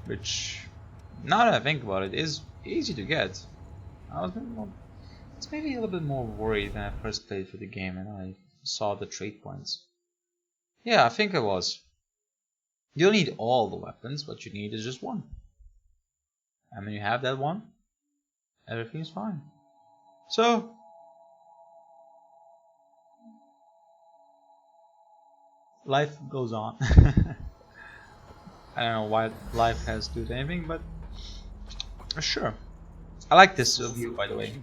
which, now that I think about it, is easy to get. I was maybe a little bit more worried when I first played through the game and I saw the trait points. Yeah, I think I was. You don't need all the weapons, what you need is just one. And when you have that one, everything's fine. So, life goes on. I don't know why life has to do anything, but sure. I like this view, by the way.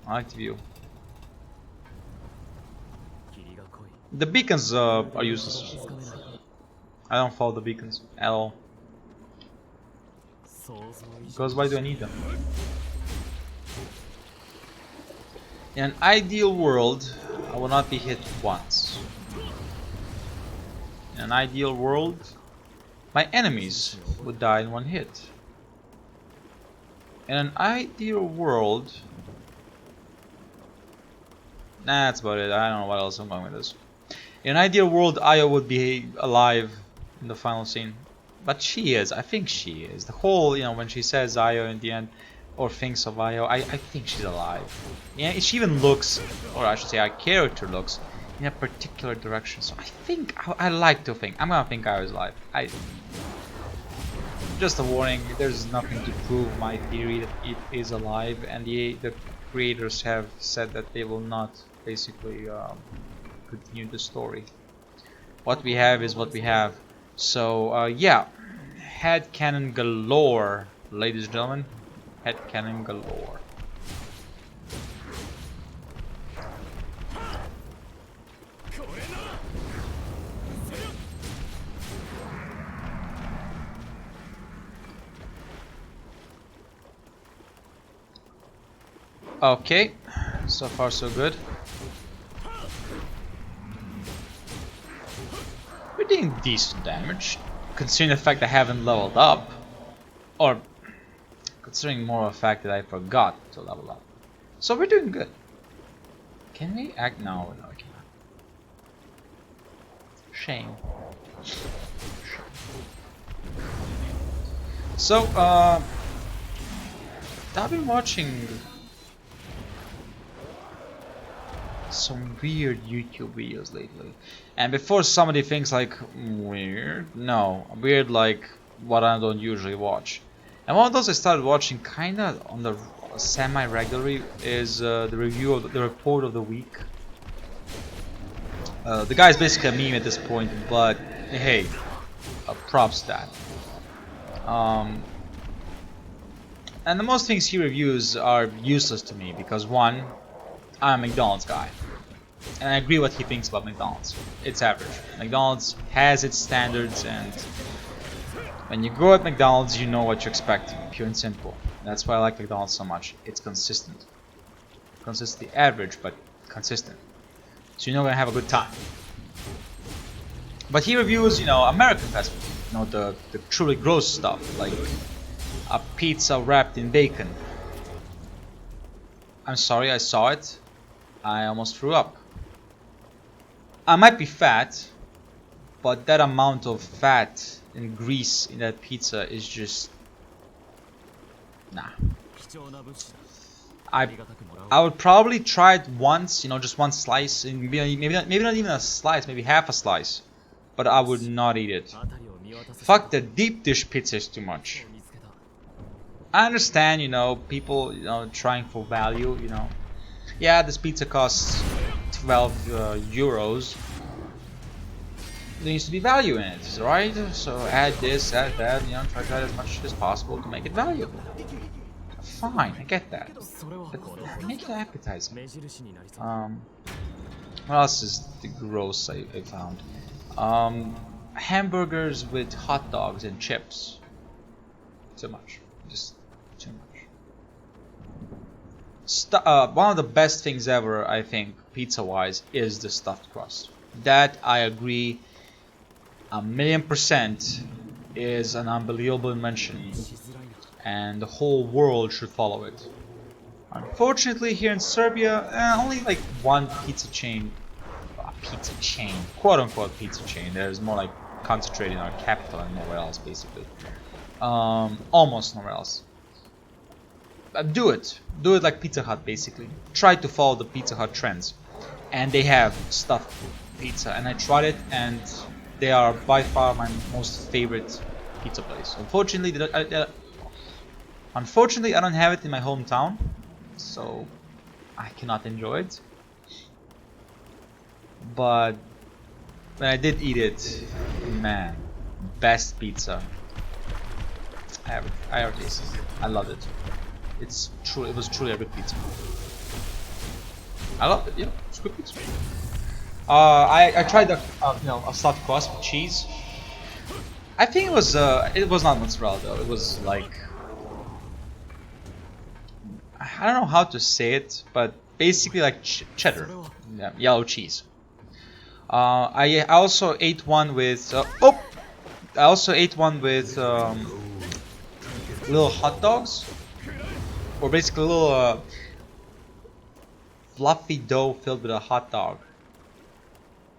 I like the view. The beacons are useless. I don't follow the beacons at all. Because why do I need them? In an ideal world, I will not be hit once. In an ideal world, my enemies would die in one hit. In an ideal world... Nah, that's about it. I don't know what else I'm going with this. In an ideal world, Io would be alive in the final scene. But she is. I think she is. The whole, you know, when she says Io in the end, or thinks of Io, I think she's alive. Yeah, she even looks, or I should say our character looks, in a particular direction. So I think, I like to think, I'm gonna think Io is alive. Just a warning, there's nothing to prove my theory that it is alive, and the creators have said that they will not basically continue the story. What we have is what we have. So yeah, headcanon galore, ladies and gentlemen. Headcanon galore. Okay, so far so good. We're doing decent damage, considering the fact I haven't leveled up, or considering more of the fact that I forgot to level up. So we're doing good. Can we act? No, no, we cannot. Shame. So, I've been watching some weird YouTube videos lately, and before somebody thinks like weird, no, weird like what I don't usually watch. And one of those I started watching kinda on the semi-regularly is the review of the report of the week. The guy's basically a meme at this point, but hey, props to that. And the most things he reviews are useless to me because one, I'm a McDonald's guy, and I agree what he thinks about McDonald's. It's average. McDonald's has its standards, and when you go at McDonald's, you know what you expect, pure and simple. That's why I like McDonald's so much. It's consistent. Consistently average, but consistent. So you're not gonna have a good time. But he reviews, you know, American fast food. You know, the truly gross stuff, like a pizza wrapped in bacon. I'm sorry, I saw it. I almost threw up. I might be fat, but that amount of fat and grease in that pizza is just... nah. I would probably try it once, you know, just one slice, and maybe not even a slice, maybe half a slice, but I would not eat it. Fuck, the deep dish pizza is too much. I understand, you know, people, you know, trying for value, you know. Yeah, this pizza costs 12 euros. There needs to be value in it, right? So add this, add that, you know, try to add as much as possible to make it valuable. Fine, I get that. But make it appetizing. What else is the gross I found? Hamburgers with hot dogs and chips. Too much. Just too much. One of the best things ever, I think, pizza-wise, is the stuffed crust. That, I agree, 1,000,000% is an unbelievable invention, and the whole world should follow it. Unfortunately, here in Serbia, only like one pizza chain, quote-unquote pizza chain. There's more like concentrate in our capital and nowhere else, basically. Almost nowhere else. Do it like Pizza Hut, basically. Try to follow the Pizza Hut trends, and they have stuffed pizza, and I tried it, and they are by far my most favorite pizza place. Unfortunately, I don't have it in my hometown, so I cannot enjoy it. But when I did eat it, man, best pizza I ever tasted. I loved it. It was truly a good pizza. I loved it. Yeah, it's good pizza. I tried the a stuffed crust with cheese. I think it was not mozzarella though. It was like, I don't know how to say it, but basically like cheddar, yeah, yellow cheese. I also ate one with little hot dogs, or basically little fluffy dough filled with a hot dog.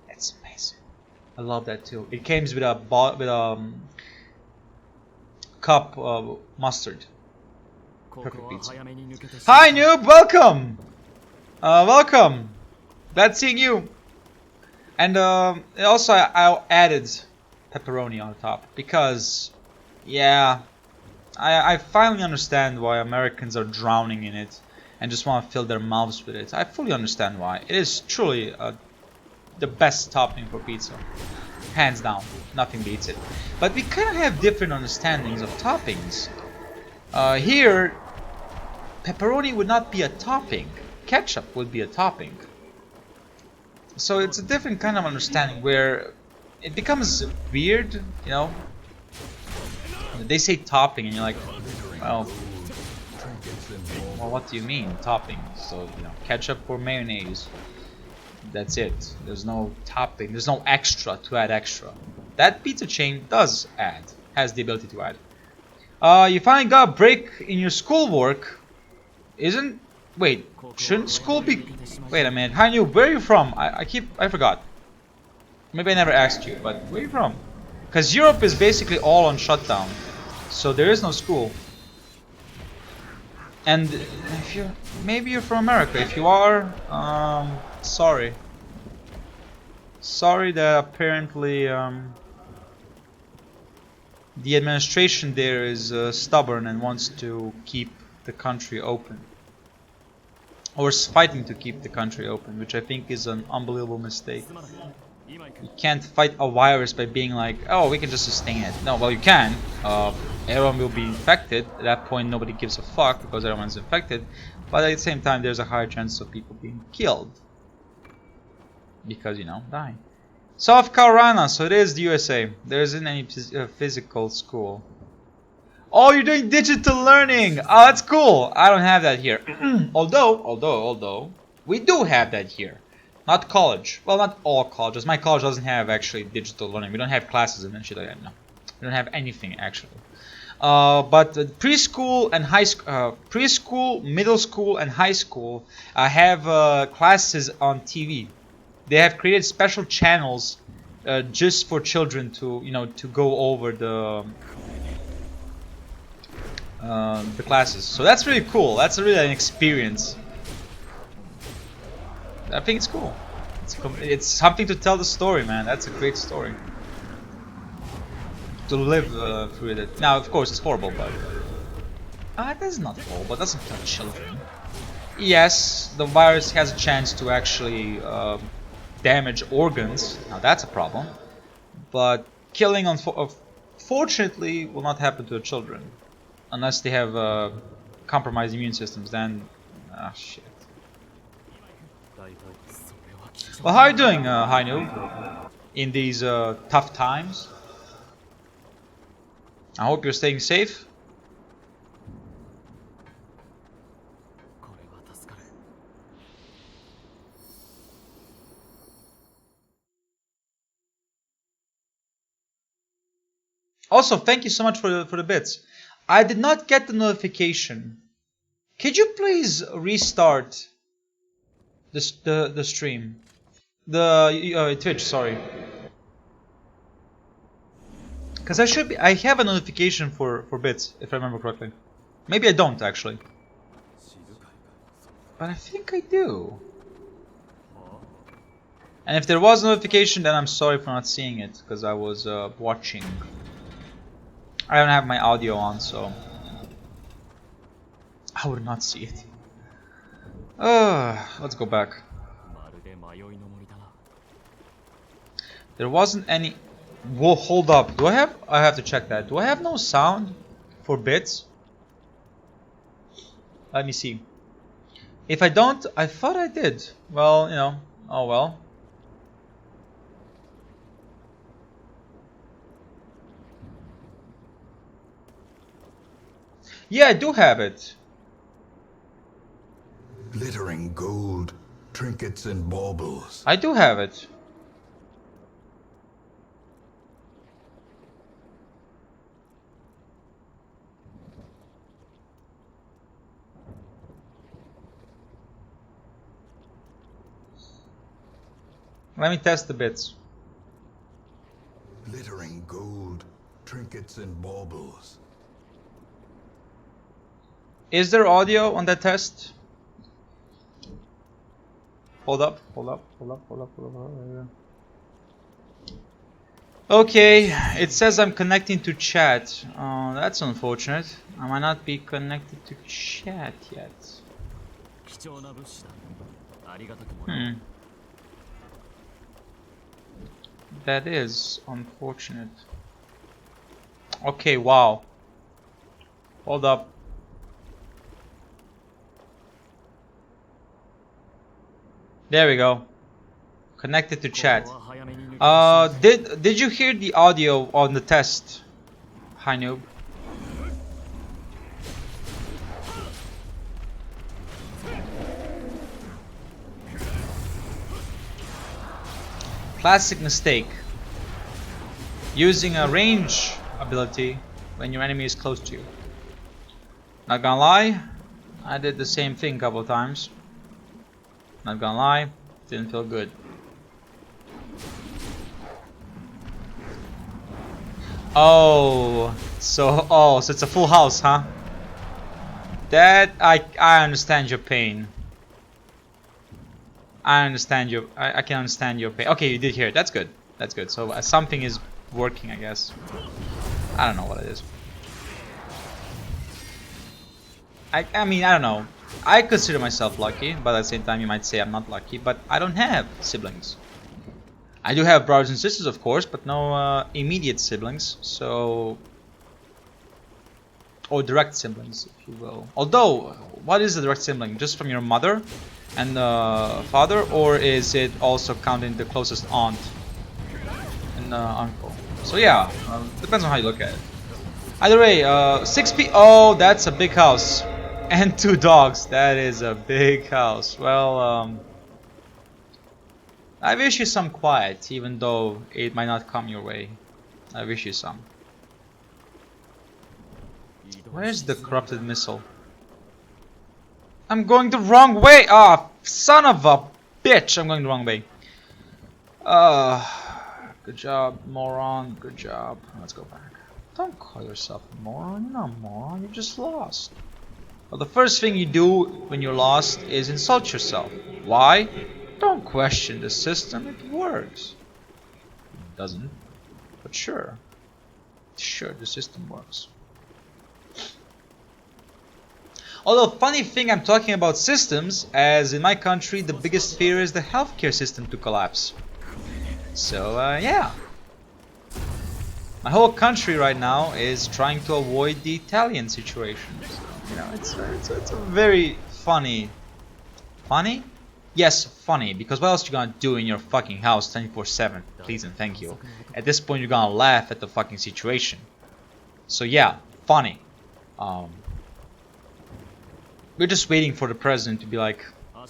It's amazing. I love that too. It came with a cup of mustard. Perfect pizza. Hi noob, welcome. Welcome. Glad seeing you. And also I added pepperoni on top because, yeah, I finally understand why Americans are drowning in it and just want to fill their mouths with it. I fully understand why. It is truly the best topping for pizza. Hands down. Nothing beats it. But we kind of have different understandings of toppings. Here, pepperoni would not be a topping. Ketchup would be a topping. So it's a different kind of understanding where it becomes weird, you know. They say topping and you're like, well, what do you mean topping? So, you know, ketchup or mayonnaise. That's it. There's no topping. There's no extra to add extra. That pizza chain does add, has the ability to add. You finally got a break in your schoolwork. Wait, shouldn't school be... Wait a minute. Hi, where are you from? I forgot. Maybe I never asked you, but where are you from? Because Europe is basically all on shutdown. So there is no school. And if maybe you're from America. If you are, sorry. Sorry that apparently the administration there is stubborn and wants to keep the country open. Or is fighting to keep the country open, which I think is an unbelievable mistake. You can't fight a virus by being like, oh, we can just sustain it. No, well, you can. Everyone will be infected. At that point, nobody gives a fuck because everyone's infected. But at the same time, there's a higher chance of people being killed. Because, you know, dying. South Carolina, so it is the USA. There isn't any physical school. Oh, you're doing digital learning! Oh, that's cool! I don't have that here. although, we do have that here. Not college. Well, not all colleges. My college doesn't have actually digital learning. We don't have classes and shit like that. No, we don't have anything actually. But preschool and preschool, middle school, and high school have classes on TV. They have created special channels just for children to, you know, to go over the classes. So that's really cool. That's really an experience. I think it's cool. It's something to tell the story, man. That's a great story. To live through it. Now, of course, it's horrible, but... that's not horrible. It doesn't touch children. Yes, the virus has a chance to actually damage organs. Now, that's a problem. But killing, fortunately, will not happen to the children. Unless they have compromised immune systems, then... ah, shit. Well, how are you doing, Hainu? In these tough times? I hope you're staying safe. Also, thank you so much for the bits. I did not get the notification. Could you please restart the stream? The Twitch, sorry. Because I have a notification for bits, if I remember correctly. Maybe I don't actually. But I think I do. And if there was a notification, then I'm sorry for not seeing it, because I was watching. I don't have my audio on, so I would not see it. Let's go back. There wasn't any. Whoa, hold up. Do I have? I have to check that. Do I have no sound for bits? Let me see. If I don't, I thought I did. Well, you know. Oh well. Yeah, I do have it. Glittering gold, trinkets and baubles. I do have it. Let me test the bits. Glittering gold, trinkets and baubles. Is there audio on that test? Hold up. Okay, it says I'm connecting to chat. That's unfortunate. I might not be connected to chat yet. That is unfortunate. Okay, wow. Hold up. There we go. Connected to chat. Did you hear the audio on the test? Hi noob. Classic mistake. Using a range ability when your enemy is close to you. Not gonna lie, I did the same thing a couple of times. Not gonna lie, didn't feel good. So it's a full house, huh? That I understand your pain. I can understand your pain. Okay, you did hear it. That's good. That's good. So something is working, I guess. I don't know what it is. I mean, I don't know. I consider myself lucky, but at the same time you might say I'm not lucky, but I don't have siblings. I do have brothers and sisters, of course, but no immediate siblings, so... Or direct siblings, if you will. Although, what is a direct sibling? Just from your mother and father, or is it also counting the closest aunt and uncle? So yeah, depends on how you look at it. Either way, 6 p. Oh, that's a big house. And 2 dogs. That is a big house. Well, I wish you some quiet, even though it might not come your way. I wish you some. Where's the corrupted missile? I'm going the wrong way! Ah, son of a bitch! I'm going the wrong way. Good job, moron. Good job. Let's go back. Don't call yourself a moron. You're not a moron. You just lost. Well, the first thing you do when you're lost is insult yourself. Why? Don't question the system. It works. It doesn't. But sure. Sure, the system works. Although, funny thing, I'm talking about systems, as in my country, the biggest fear is the healthcare system to collapse. So, yeah. My whole country right now is trying to avoid the Italian situation. So, you know, it's a very funny. Funny? Yes, funny, because what else you gonna do in your fucking house 24/7? Please and thank you. At this point, you're gonna laugh at the fucking situation. So, yeah, funny. We're just waiting for the president to be like,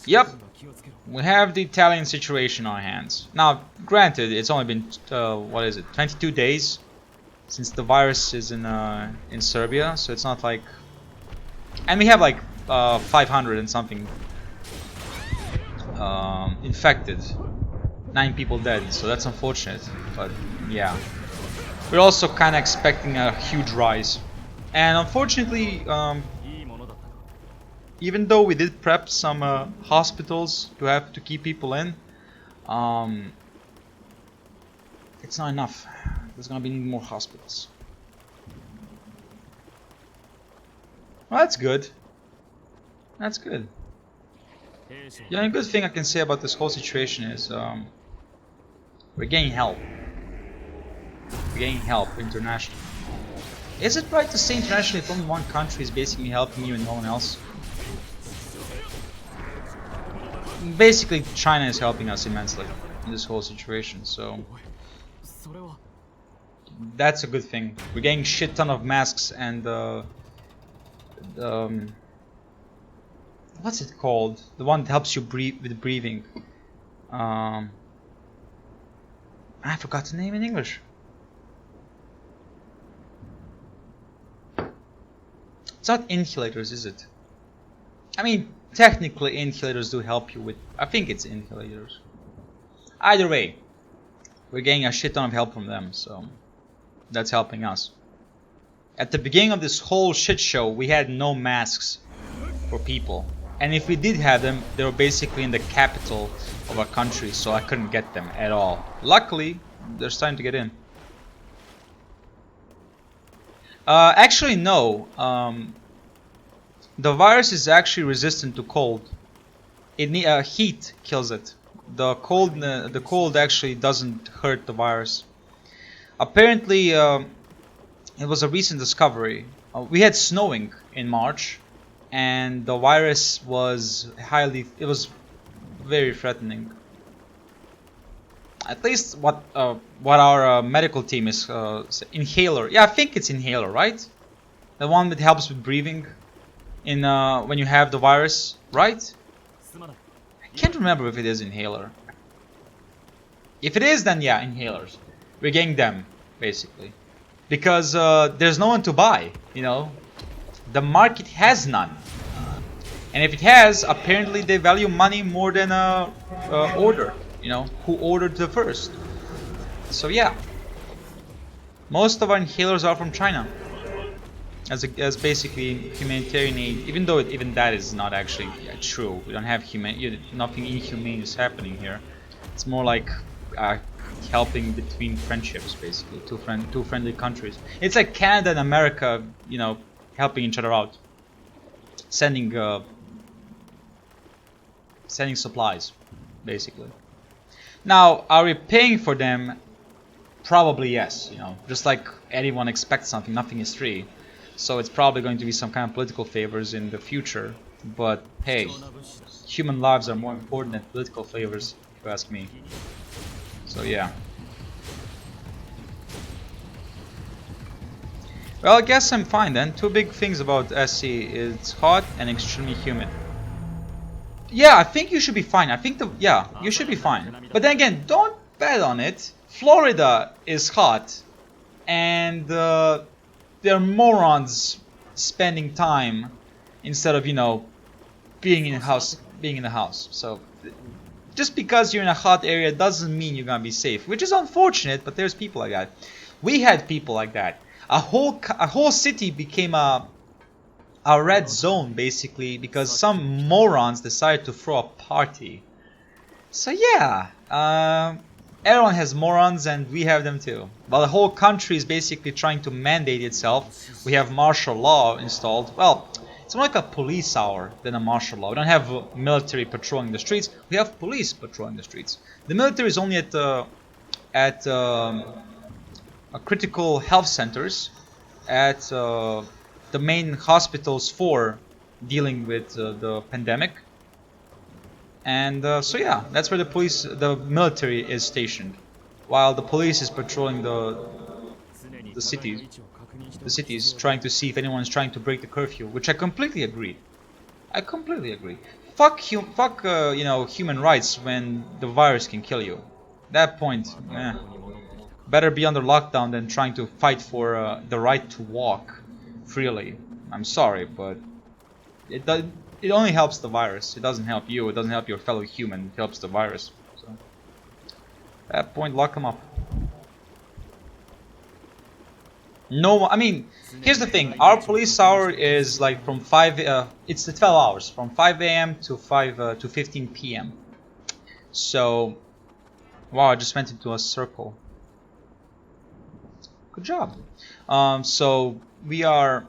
yep, we have the Italian situation on our hands. Now, granted, it's only been, what is it, 22 days since the virus is in Serbia, so it's not like... And we have like 500 and something infected. 9 people dead, so that's unfortunate, but yeah. we're also kind of expecting a huge rise. And unfortunately, even though we did prep some hospitals to have to keep people in, it's not enough. There's gonna be more hospitals. Well, that's good. That's good. The only good thing I can say about this whole situation is we're getting help. We're getting help internationally. Is it right to say internationally if only one country is basically helping you and no one else? Basically, China is helping us immensely in this whole situation, so that's a good thing. We're getting shit ton of masks and what's it called? The one that helps you breathe with breathing. I forgot the name in English. It's not inhalators, is it? I mean, technically inhalators do help you with... I think it's inhalators. Either way, we're getting a shit ton of help from them, so that's helping us. At the beginning of this whole shit show, we had no masks for people. And if we did have them, they were basically in the capital of our country, so I couldn't get them at all. Luckily, they're starting to get in. Actually, no. The virus is actually resistant to cold. Heat kills it. The cold actually doesn't hurt the virus. Apparently, it was a recent discovery. We had snowing in March, and the virus was very threatening. At least what our medical team is inhaler. Yeah, I think it's inhaler, right? The one that helps with breathing in when you have the virus, right? I can't remember if it is inhaler. If it is, then yeah, inhalers. We're getting them basically because there's no one to buy. You know, the market has none, and if it has, apparently they value money more than order. You know, who ordered the first. So yeah, most of our inhalers are from China as basically humanitarian aid, even though even that is not actually true. We don't have nothing inhumane is happening here. It's more like helping between friendships, basically two friendly countries. It's like Canada and America, you know, helping each other out, sending supplies, basically. Now, are we paying for them? Probably yes. You know, just like anyone expects something, nothing is free. So it's probably going to be some kind of political favors in the future. But hey, human lives are more important than political favors, if you ask me. So yeah. Well, I guess I'm fine then. Two big things about SC: it's hot and extremely humid. Yeah, I think you should be fine. I think you should be fine. But then again, don't bet on it. Florida is hot, and they're morons spending time instead of, you know, being in the house. So just because you're in a hot area doesn't mean you're gonna be safe, which is unfortunate. But there's people like that. We had people like that. A whole city became a red zone basically because some morons decided to throw a party. So yeah, everyone has morons and we have them too. While the whole country is basically trying to mandate itself, we have martial law installed. Well, it's more like a police hour than a martial law. We don't have military patrolling the streets. We have police patrolling the streets. The military is only at critical health centers, at the main hospitals for dealing with the pandemic. And so yeah, that's where the military is stationed, while the police is patrolling the cities, trying to see if anyone's trying to break the curfew, which I completely agree. Fuck you know, human rights when the virus can kill you. That point, better be under lockdown than trying to fight for the right to walk freely. I'm sorry, but it only helps the virus. It doesn't help you. It doesn't help your fellow human. It helps the virus. So at that point, lock them up. No, I mean, here's the thing. Our police hour is like from 5. It's the 12 hours from 5 a.m. to 15 p.m. So, wow, I just went into a circle. Good job. So we kind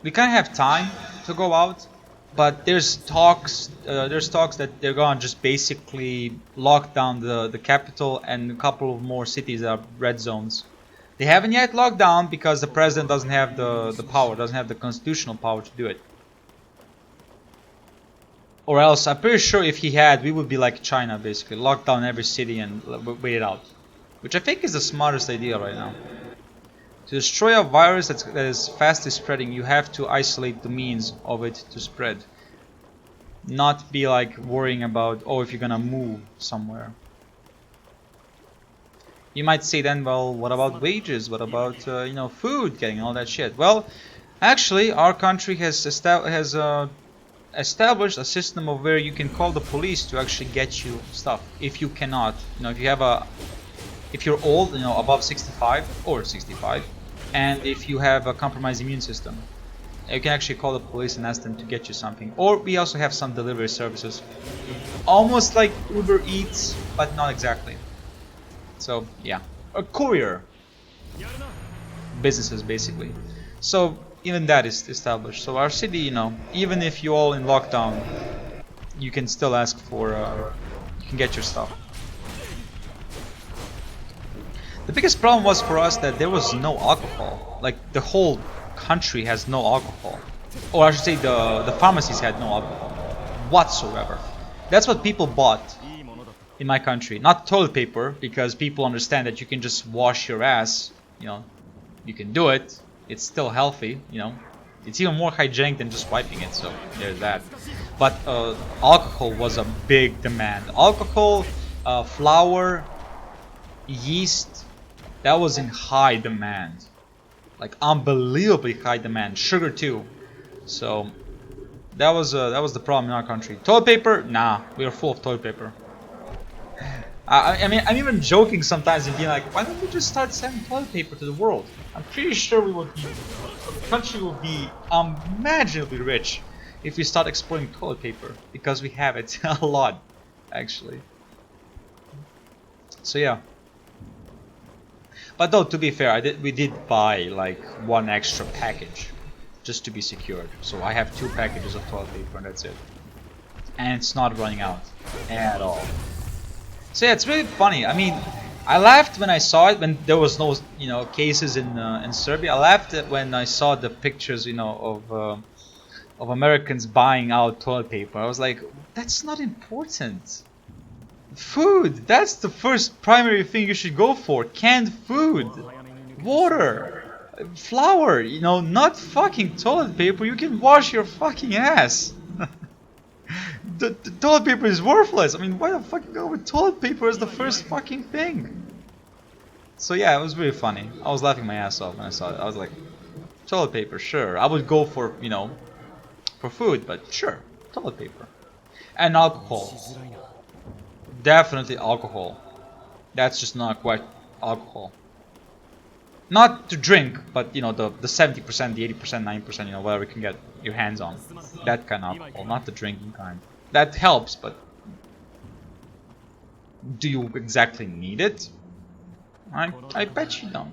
of have time to go out, but there's talks that they're gonna just basically lock down the capital and a couple of more cities that are red zones. They haven't yet locked down because the president doesn't have the power, doesn't have the constitutional power to do it. Or else, I'm pretty sure if he had, we would be like China, basically. Lock down every city and wait it out. Which I think is the smartest idea right now. To destroy a virus that is fastly spreading, you have to isolate the means of it to spread. Not be like worrying about, oh, if you're gonna move somewhere. You might say then, well, what about wages? What about food, getting all that shit? Well, actually, our country has established a system of where you can call the police to actually get you stuff. If you cannot, if you're old, above 65 or 65, and if you have a compromised immune system, you can actually call the police and ask them to get you something. Or we also have some delivery services, almost like Uber Eats, but not exactly. So yeah, a courier businesses basically. So even that is established. So our city, even if you're all in lockdown, you can still ask for, you can get your stuff. The biggest problem was for us that there was no alcohol. Like the whole country has no alcohol, or I should say the pharmacies had no alcohol whatsoever. That's what people bought in my country, not toilet paper, because people understand that you can just wash your ass, you can do it, it's still healthy, it's even more hygienic than just wiping it, so there's that. But alcohol was a big demand. Alcohol, flour, yeast, that was in high demand, like unbelievably high demand. Sugar too. So that was the problem in our country. Toilet paper, nah, we are full of toilet paper. I mean, I'm even joking sometimes and being like, why don't we just start selling toilet paper to the world? I'm pretty sure the country will be unimaginably rich if we start exporting toilet paper, because we have it a lot, actually. So yeah. But though, to be fair, we did buy like one extra package just to be secured. So I have 2 packages of toilet paper and that's it. And it's not running out at all. So yeah, it's really funny. I mean, I laughed when I saw it, when there was no, cases in Serbia. I laughed when I saw the pictures, of Americans buying out toilet paper. I was like, that's not important. Food, that's the first primary thing you should go for. Canned food, water, flour, not fucking toilet paper. You can wash your fucking ass. The toilet paper is worthless. I mean, why the fuck go with toilet paper as the first fucking thing? So yeah, it was really funny. I was laughing my ass off when I saw it. I was like, toilet paper, sure. I would go for, for food, but sure, toilet paper. And alcohol. Definitely alcohol. That's just not quite alcohol. Not to drink, but the 70%, the 80%, 90%, whatever you can get your hands on. That kind of alcohol, not the drinking kind. That helps, but do you exactly need it? I bet you don't.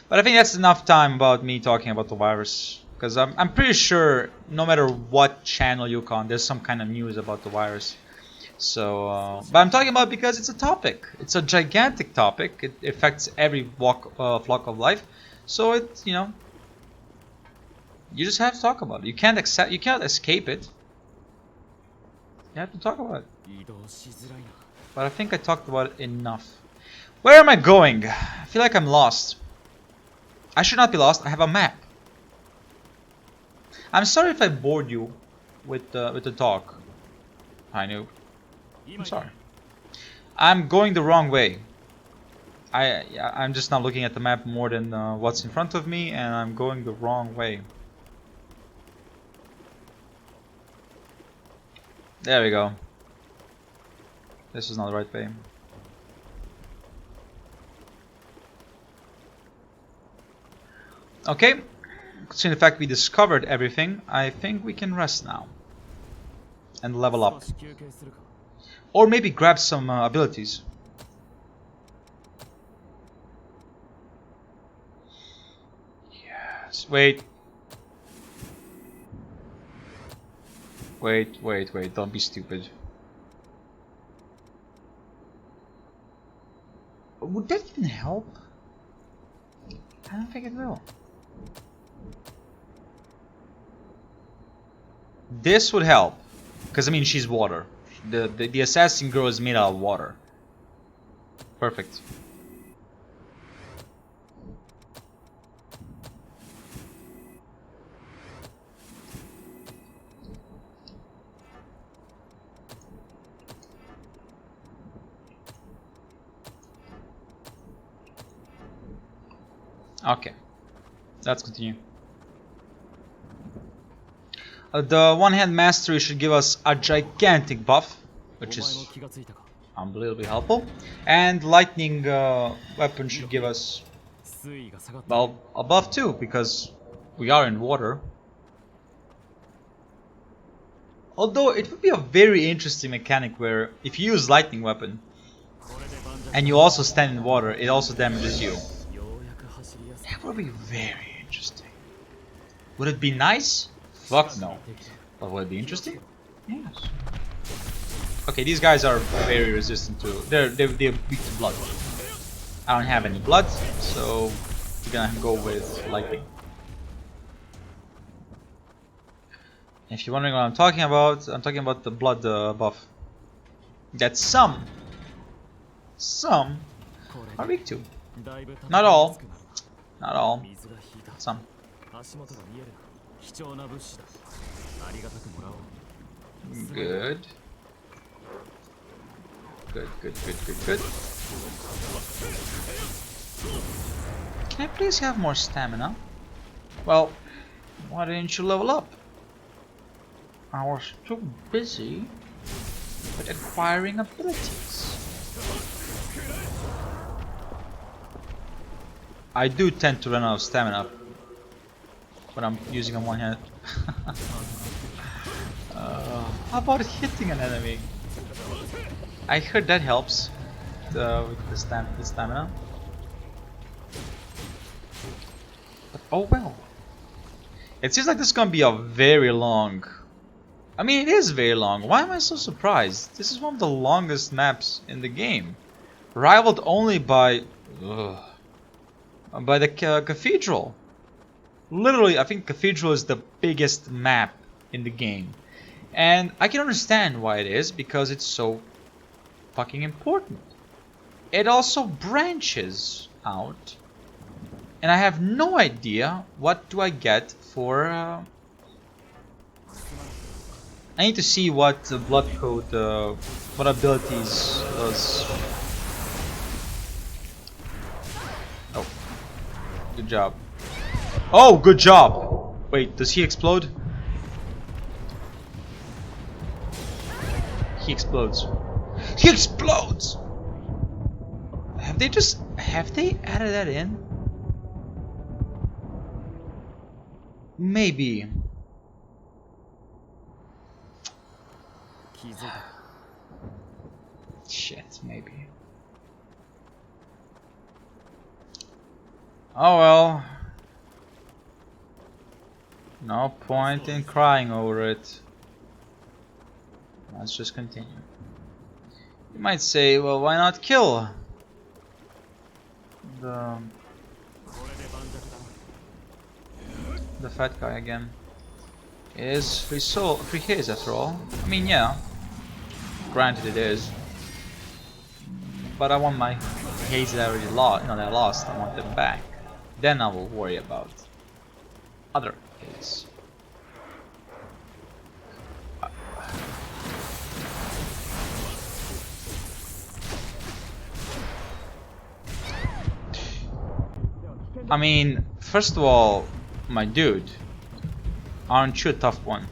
But I think that's enough time about me talking about the virus, because I'm pretty sure no matter what channel you on, there's some kind of news about the virus. So, but I'm talking about it because it's a topic. It's a gigantic topic. It affects every flock of life. So you just have to talk about it. You can't escape it. You have to talk about it. But I think I talked about it enough. Where am I going? I feel like I'm lost. I should not be lost. I have a map. I'm sorry if I bored you with the talk. I knew. I'm sorry. I'm going the wrong way. I'm just not looking at the map more than what's in front of me, and I'm going the wrong way. There we go. This is not the right way. Okay, considering the fact we discovered everything, I think we can rest now. And level up. Or maybe grab some abilities. Yes, wait. Wait, don't be stupid. Would that even help? I don't think it will. This would help. Because I mean she's water. The assassin girl is made out of water. Perfect. Okay, let's continue. The one-hand mastery should give us a gigantic buff, which is unbelievably helpful. And lightning weapon should give us, well, a buff too, because we are in water. Although it would be a very interesting mechanic where if you use lightning weapon and you also stand in water, it also damages you. That would be very interesting. Would it be nice? Fuck no. But would it be interesting? Yes. Okay, these guys are very resistant to. They're weak to blood. I don't have any blood, so we're gonna go with lightning. If you're wondering what I'm talking about the blood buff that some are weak to. Not all. Not all. Some. Good. Good. Can I please have more stamina? Well, why didn't you level up? I was too busy with acquiring abilities. I do tend to run out of stamina when I'm using on one hand. How about hitting an enemy? I heard that helps with the stamina. But oh well. It seems like this is gonna be a very long. I mean, it is very long. Why am I so surprised? This is one of the longest maps in the game, rivaled only by the cathedral. Literally, I think cathedral is the biggest map in the game, and I can understand why it is because it's so fucking important. It also branches out, and I have no idea what do I get for. I need to see what blood code, what abilities does. Oh, good job. Oh, good job. Wait, does he explode? He explodes. He explodes. Have they added that in? Maybe. Shit, maybe. Oh well. No point in crying over it. Let's just continue. You might say, well, why not kill the fat guy again? It is free his after all. I mean, yeah. Granted, it is. But I want my haze that I already lost. No, that I lost. I want them back. Then I will worry about other haze. I mean, first of all, my dude, aren't you a tough one?